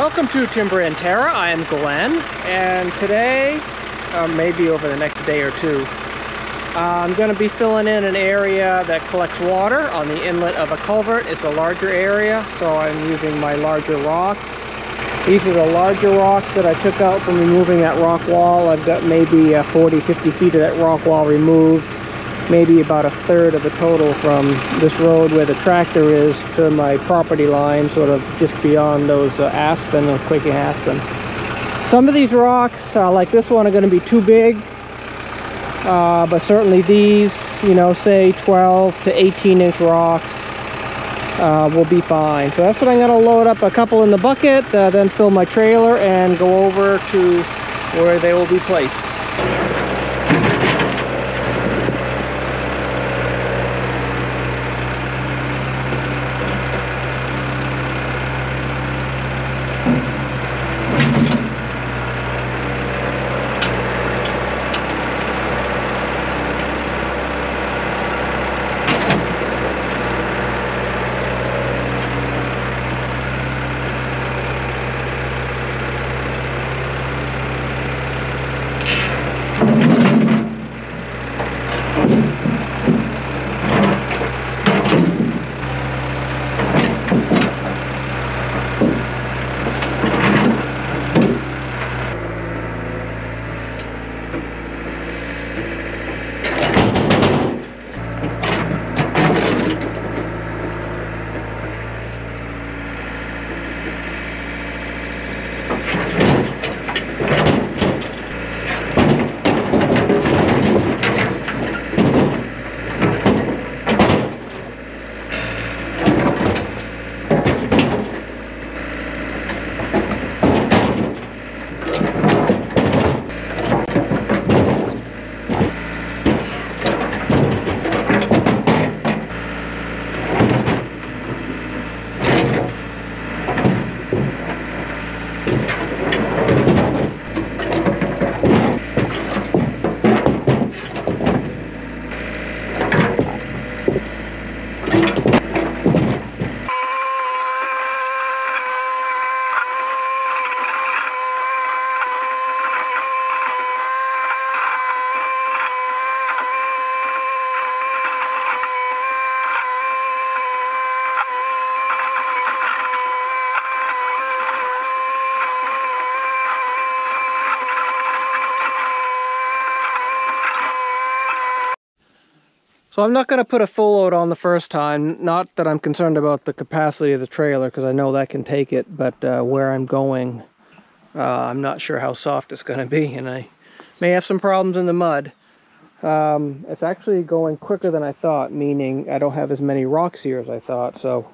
Welcome to Timber&Terra. I am Glenn, and today, maybe over the next day or two, I'm going to be filling in an area that collects water on the inlet of a culvert. It's a larger area, so I'm using my larger rocks. These are the larger rocks that I took out from removing that rock wall. I've got maybe 40-50 feet of that rock wall removed. Maybe about a third of the total from this road where the tractor is to my property line, sort of just beyond those aspen and quaking aspen. Some of these rocks, like this one, are going to be too big, but certainly these, you know, say 12 to 18-inch rocks will be fine. So that's what I'm going to load up a couple in the bucket, then fill my trailer and go over to where they will be placed. So I'm not going to put a full load on the first time. Not that I'm concerned about the capacity of the trailer, because I know that can take it, but where I'm going, I'm not sure how soft it's going to be, and I may have some problems in the mud. It's actually going quicker than I thought, meaning I don't have as many rocks here as I thought, so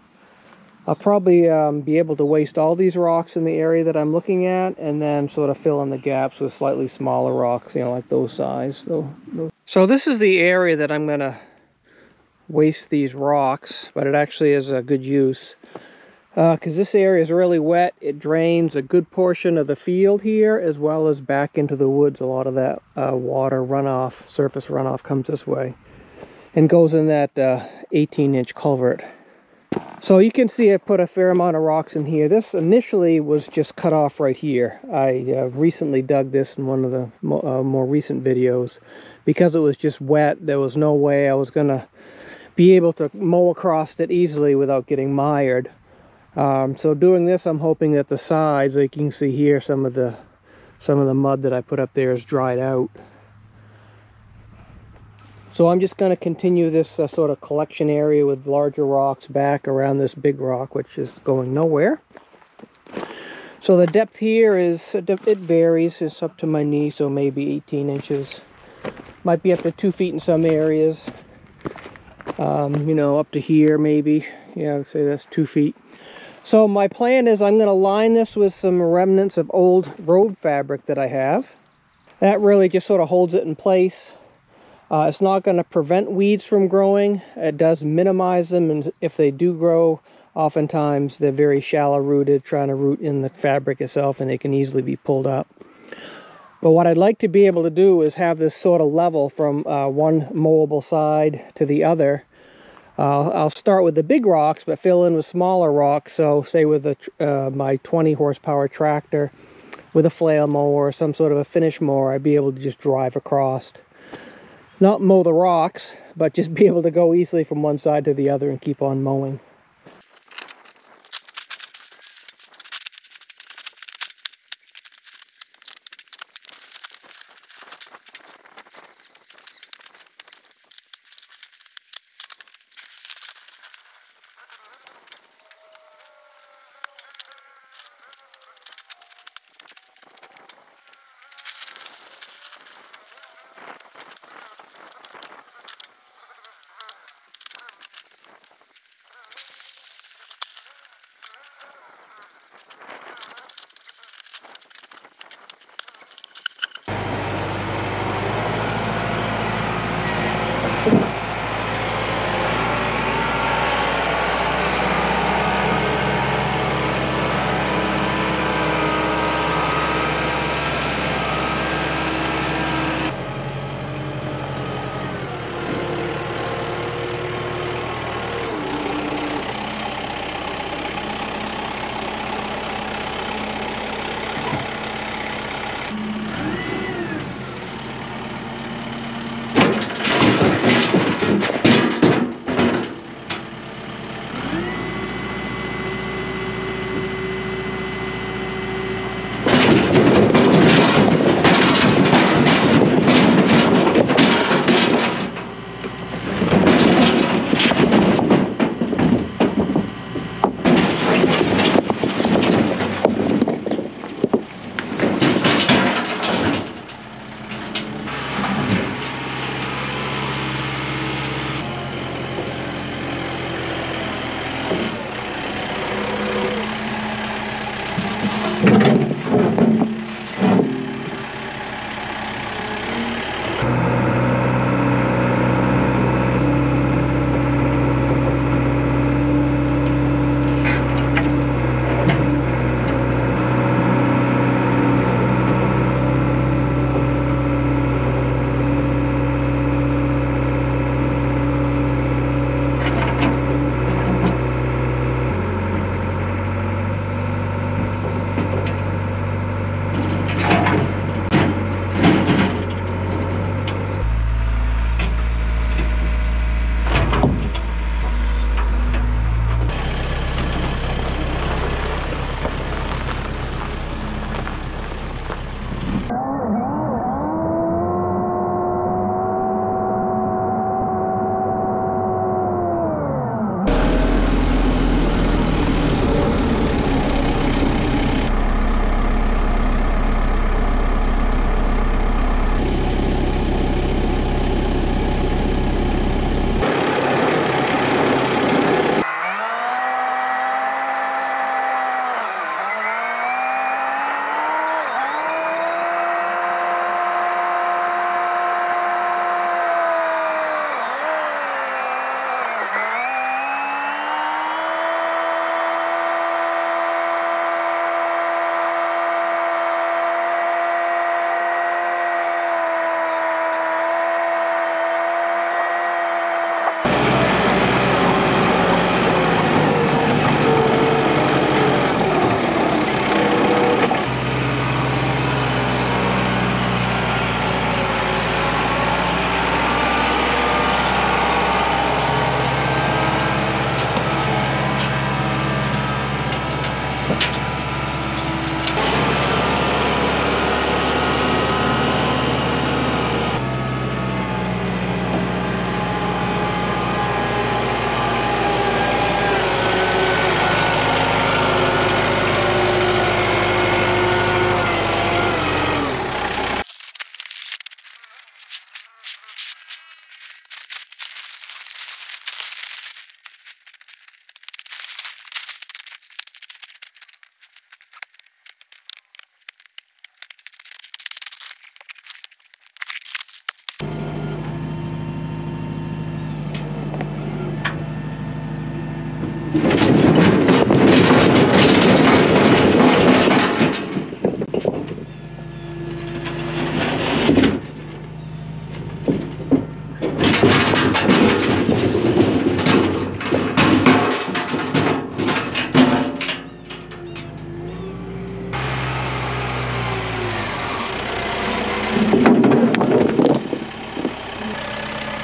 I'll probably be able to waste all these rocks in the area that I'm looking at, and then sort of fill in the gaps with slightly smaller rocks, you know, like those size. So this is the area that I'm going to waste these rocks, but it actually is a good use because this area is really wet. It drains a good portion of the field here as well as back into the woods. A lot of that water runoff, surface runoff, comes this way and goes in that 18-inch culvert. So you can see I put a fair amount of rocks in here. This initially was just cut off right here. I recently dug this in one of the more recent videos. Because it was just wet, there was no way I was gonna be able to mow across it easily without getting mired. So doing this, I'm hoping that the sides, like you can see here, some of the mud that I put up there is dried out. So I'm just going to continue this sort of collection area with larger rocks back around this big rock, which is going nowhere. So the depth here is, it varies, it's up to my knee, so maybe 18 inches. Might be up to 2 feet in some areas. You know, up to here maybe. Yeah, I would say that's 2 feet. So my plan is I'm going to line this with some remnants of old road fabric that I have. That really just sort of holds it in place. It's not going to prevent weeds from growing. It does minimize them, and if they do grow, oftentimes they're very shallow rooted, trying to root in the fabric itself, and they can easily be pulled up. But what I'd like to be able to do is have this sort of level from one mowable side to the other, I'll start with the big rocks, but fill in with smaller rocks. So say with my 20 horsepower tractor, with a flail mower or some sort of a finish mower, I'd be able to just drive across. Not mow the rocks, but just be able to go easily from one side to the other and keep on mowing.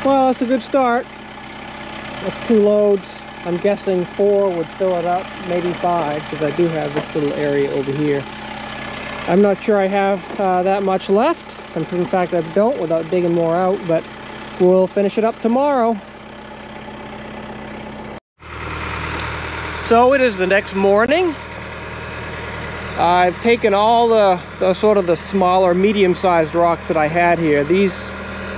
Well, that's a good start. That's 2 loads. I'm guessing 4 would fill it up, maybe 5, because I do have this little area over here. I'm not sure I have that much left. In fact, I don't, without digging more out, but we'll finish it up tomorrow. So it is the next morning. I've taken all the sort of the smaller, medium-sized rocks that I had here. These,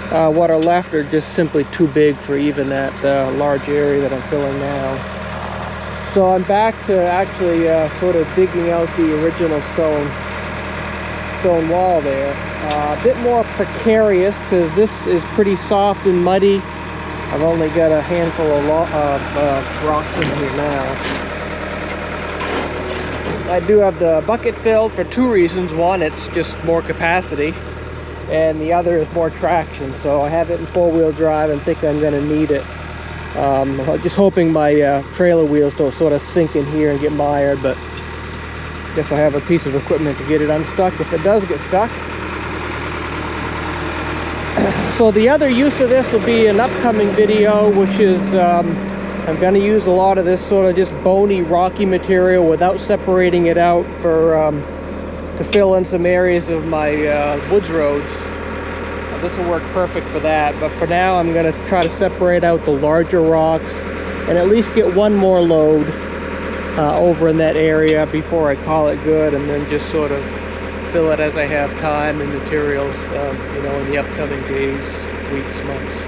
what are left, are just simply too big for even that large area that I'm filling now. So I'm back to actually sort of digging out the original stone wall there. A bit more precarious because this is pretty soft and muddy. I've only got a handful of rocks in here now. I do have the bucket filled for 2 reasons. One, it's just more capacity, and the other is more traction. So I have it in 4-wheel drive and think I'm going to need it. Just hoping my trailer wheels don't sort of sink in here and get mired, but I guess I have a piece of equipment to get it unstuck if it does get stuck. So the other use of this will be an upcoming video, which is I'm going to use a lot of this sort of just bony, rocky material without separating it out for to fill in some areas of my woods roads. This will work perfect for that, but for now I'm going to try to separate out the larger rocks and at least get 1 more load over in that area before I call it good, and then just sort of fill it as I have time and materials, you know, in the upcoming days, weeks, months.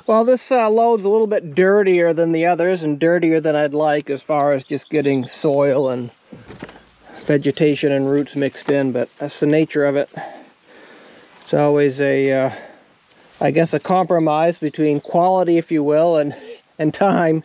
Well, this load's a little bit dirtier than the others, and dirtier than I'd like as far as just getting soil and vegetation and roots mixed in, but that's the nature of it. It's always a, I guess, a compromise between quality, if you will, and time.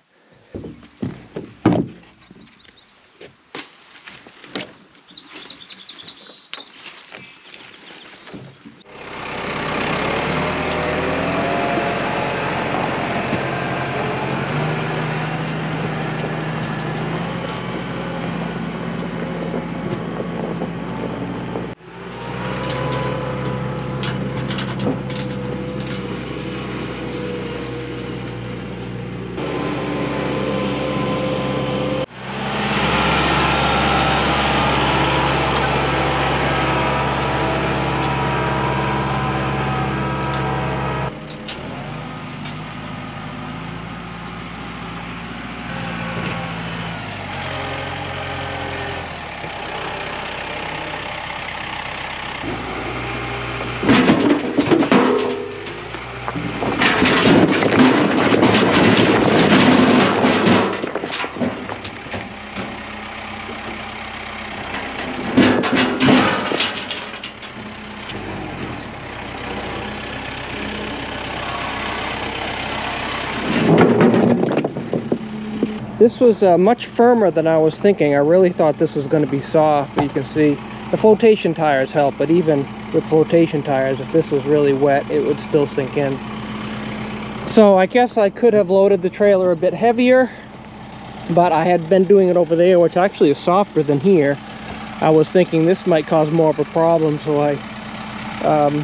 This was much firmer than I was thinking. I really thought this was going to be soft, but you can see the flotation tires help, but even with flotation tires, if this was really wet, it would still sink in. So I guess I could have loaded the trailer a bit heavier, but I had been doing it over there, which actually is softer than here. I was thinking this might cause more of a problem, so I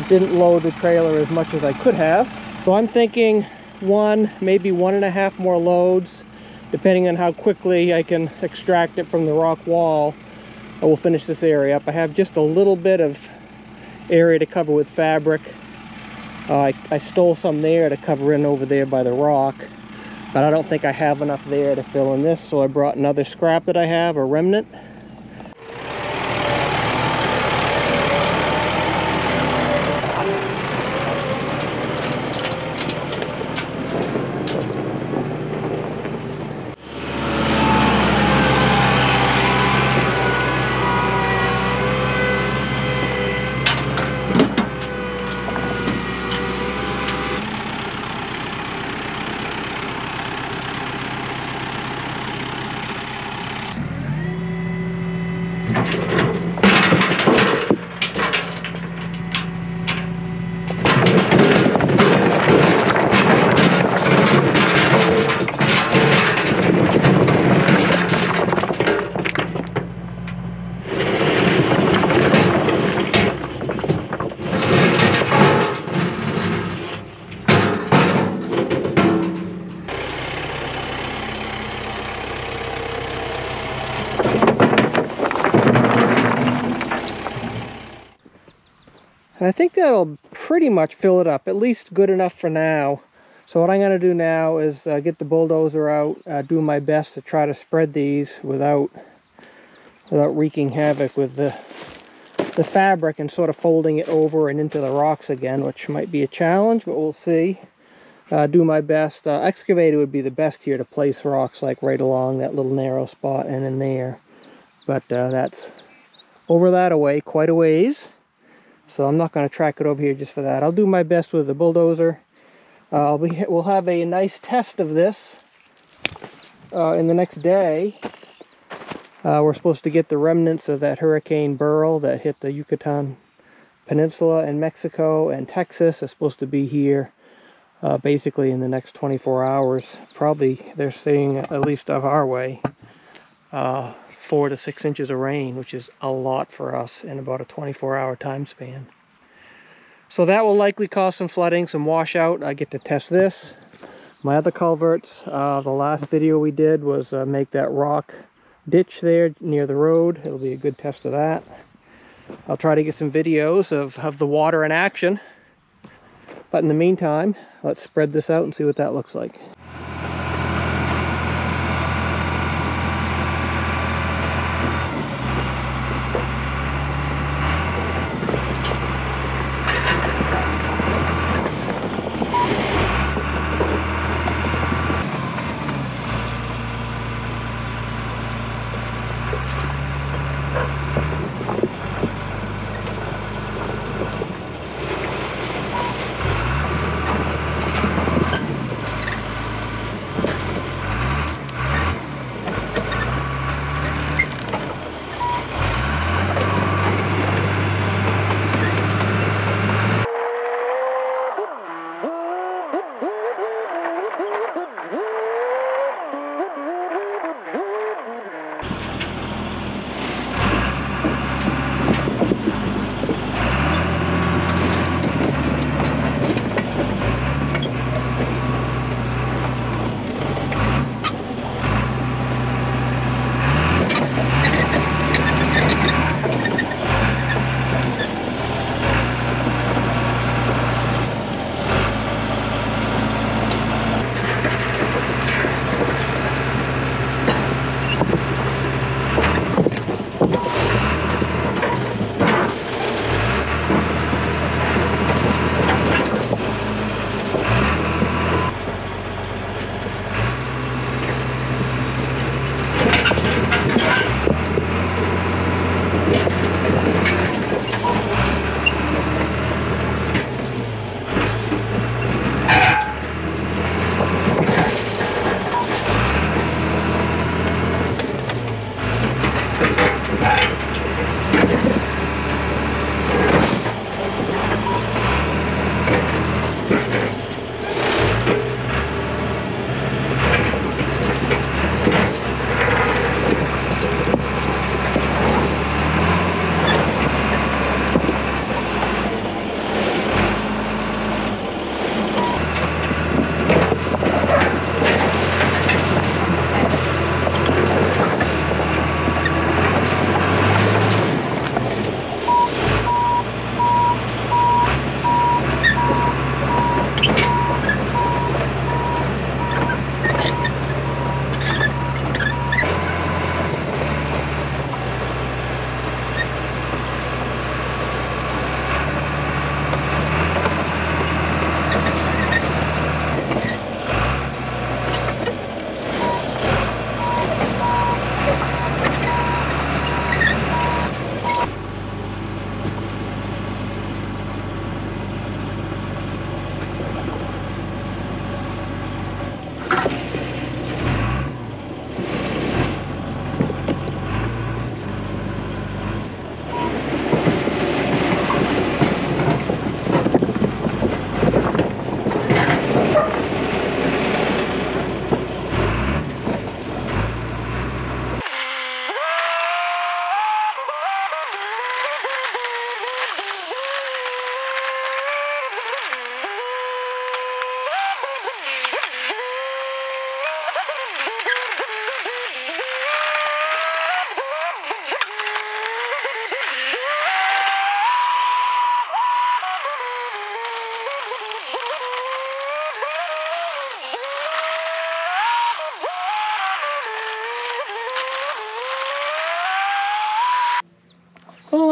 didn't load the trailer as much as I could have. So I'm thinking 1, maybe 1.5 more loads, depending on how quickly I can extract it from the rock wall. I will finish this area up. I have just a little bit of area to cover with fabric. I stole some there to cover in over there by the rock, but I don't think I have enough there to fill in this, so I brought another scrap that I have, a remnant. And I think that'll pretty much fill it up, at least good enough for now. So what I'm going to do now is get the bulldozer out, do my best to try to spread these without wreaking havoc with the fabric and sort of folding it over and into the rocks again, which might be a challenge, but we'll see. Do my best. Excavator would be the best here to place rocks, like right along that little narrow spot and in there. But that's over that away, quite a ways. So I'm not going to track it over here just for that. I'll do my best with the bulldozer. We'll have a nice test of this in the next day. We're supposed to get the remnants of that Hurricane Beryl that hit the Yucatan Peninsula in Mexico and Texas. It's supposed to be here basically in the next 24 hours. Probably, they're saying, at least of our way, 4 to 6 inches of rain, which is a lot for us in about a 24-hour time span. So that will likely cause some flooding, some washout. I get to test this. My other culverts, the last video we did was make that rock ditch there near the road. It'll be a good test of that. I'll try to get some videos of the water in action. But in the meantime, let's spread this out and see what that looks like.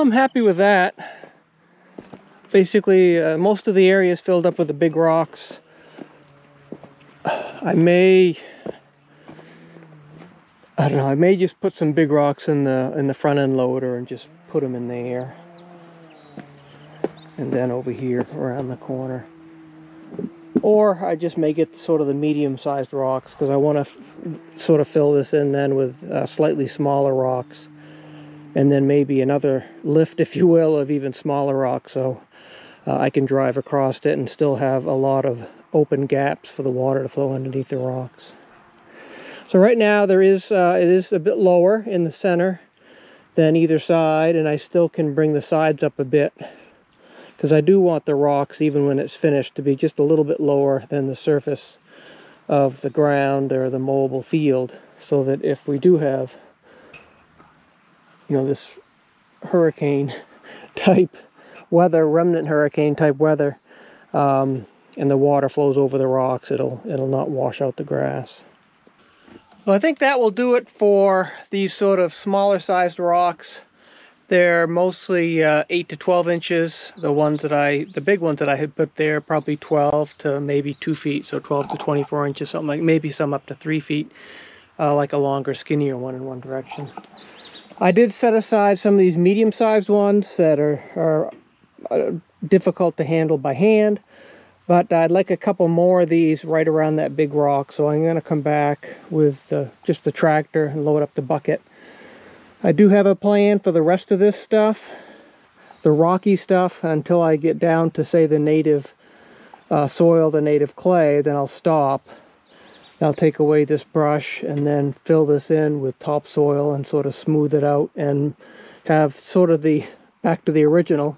I'm happy with that. Basically, most of the area is filled up with the big rocks. I don't know, I may just put some big rocks in the front end loader and just put them in there. And then over here around the corner. Or I just make it sort of the medium-sized rocks, because I want to sort of fill this in then with slightly smaller rocks. And then maybe another lift, if you will, of even smaller rocks, so I can drive across it and still have a lot of open gaps for the water to flow underneath the rocks. So right now it is a bit lower in the center than either side, and I still can bring the sides up a bit, because I do want the rocks, even when it's finished, to be just a little bit lower than the surface of the ground or the mobile field, so that if we do have, you know, this hurricane type weather, remnant hurricane type weather, and the water flows over the rocks, it'll not wash out the grass. So I think that will do it for these sort of smaller sized rocks. They're mostly 8 to 12 inches. The big ones that I had put there, probably 12 to maybe 2 feet, so 12 to 24 inches, something like, maybe some up to 3 feet, like a longer, skinnier one in one direction. I did set aside some of these medium-sized ones that are difficult to handle by hand, but I'd like a couple more of these right around that big rock, so I'm going to come back with just the tractor and load up the bucket. I do have a plan for the rest of this stuff, the rocky stuff, until I get down to, say, the native soil, the native clay. Then I'll stop. I'll take away this brush and then fill this in with topsoil and sort of smooth it out and have sort of the, back to the original,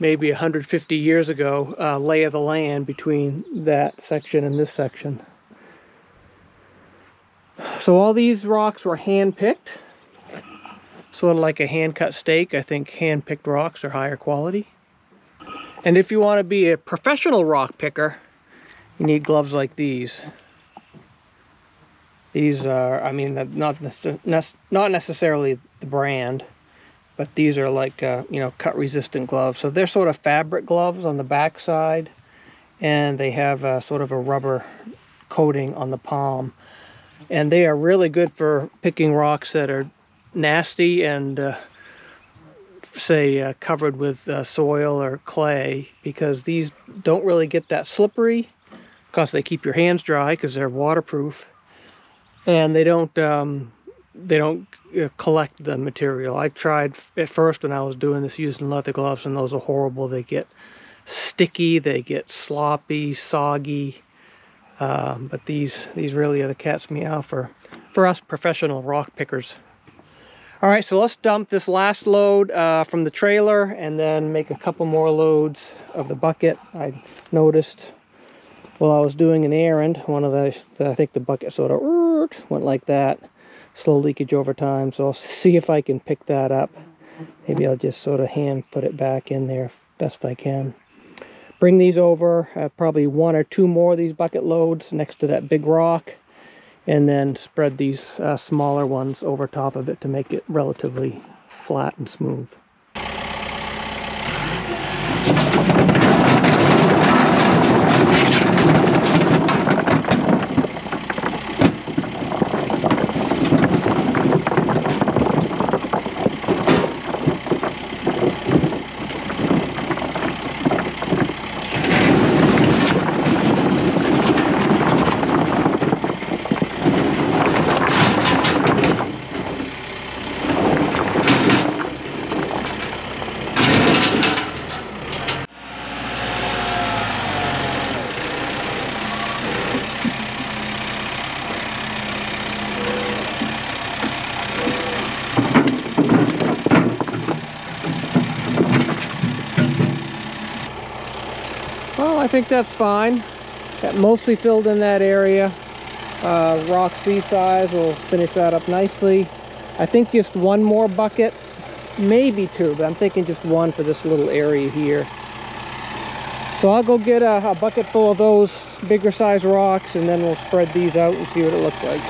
maybe 150 years ago, lay of the land between that section and this section. So all these rocks were hand-picked. Sort of like a hand-cut steak. I think hand-picked rocks are higher quality. And if you want to be a professional rock picker, you need gloves like these. These are, I mean, not necessarily the brand, but these are like, you know, cut-resistant gloves. So they're sort of fabric gloves on the back side, and they have sort of a rubber coating on the palm. And they are really good for picking rocks that are nasty and say covered with soil or clay, because these don't really get that slippery, because they keep your hands dry because they're waterproof, and they don't collect the material. I tried at first when I was doing this using leather gloves, and those are horrible. They get sticky, they get sloppy, soggy, but these really are the cat's meow for us professional rock pickers. All right, so let's dump this last load from the trailer and then make a couple more loads of the bucket. I noticed while I was doing an errand, one of I think the bucket sort of went like that. Slow leakage over time, so I'll see if I can pick that up. Maybe I'll just sort of hand put it back in there best I can. Bring these over, probably 1 or 2 more of these bucket loads next to that big rock, and then spread these smaller ones over top of it to make it relatively flat and smooth. Well, I think that's fine. That mostly filled in that area. Rocks these size will finish that up nicely. I think just 1 more bucket, maybe 2, but I'm thinking just 1 for this little area here. So I'll go get a bucket full of those bigger size rocks, and then we'll spread these out and see what it looks like.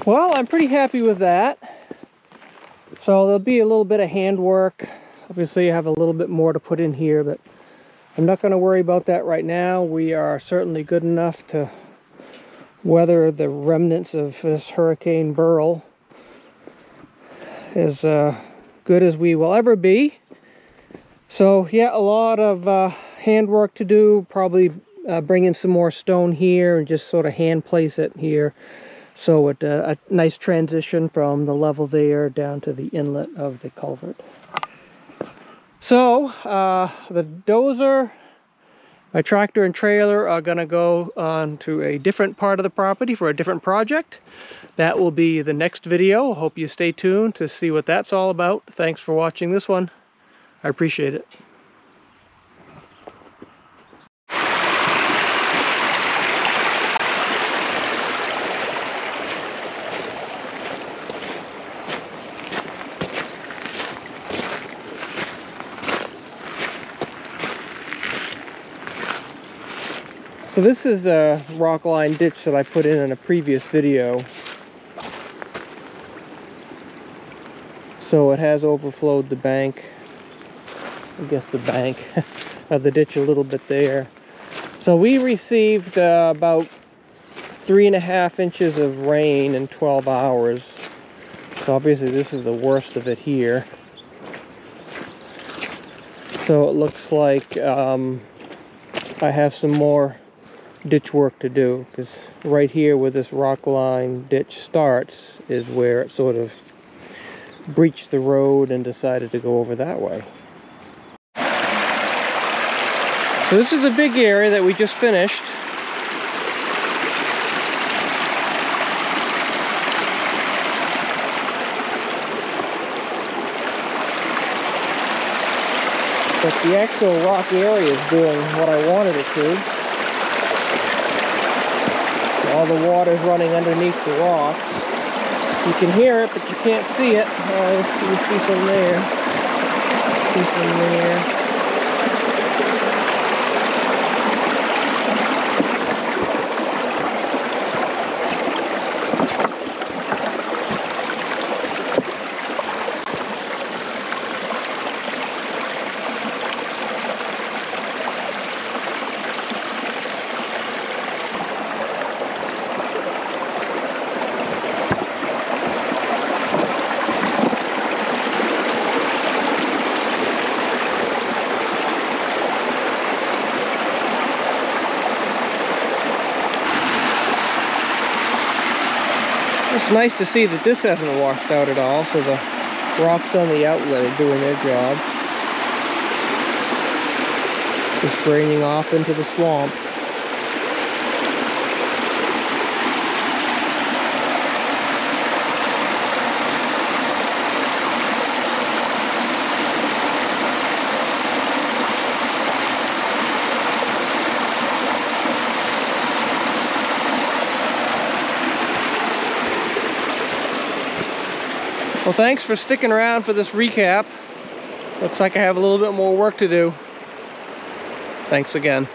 Well, I'm pretty happy with that. So there'll be a little bit of handwork. Obviously I have a little bit more to put in here, but I'm not going to worry about that right now. We are certainly good enough to weather the remnants of this Hurricane Beryl as good as we will ever be. So yeah, a lot of handwork to do. Probably bring in some more stone here and just sort of hand place it here. So it a nice transition from the level there down to the inlet of the culvert. So the dozer, my tractor and trailer are going to go on to a different part of the property for a different project. That will be the next video. Hope you stay tuned to see what that's all about. Thanks for watching this one. I appreciate it. So this is a rock line ditch that I put in a previous video. So it has overflowed the bank, I guess the bank of the ditch a little bit there. So we received about 3.5 inches of rain in 12 hours. So obviously this is the worst of it here. So it looks like I have some more ditch work to do, because right here where this rock line ditch starts is where it sort of breached the road and decided to go over that way. So this is the big area that we just finished. But the actual rock area is doing what I wanted it to. All the water's running underneath the rocks. You can hear it, but you can't see it. You see some there. See some there. It's nice to see that this hasn't washed out at all, so the rocks on the outlet are doing their job. Just draining off into the swamp. Well, thanks for sticking around for this recap. Looks like I have a little bit more work to do. Thanks again.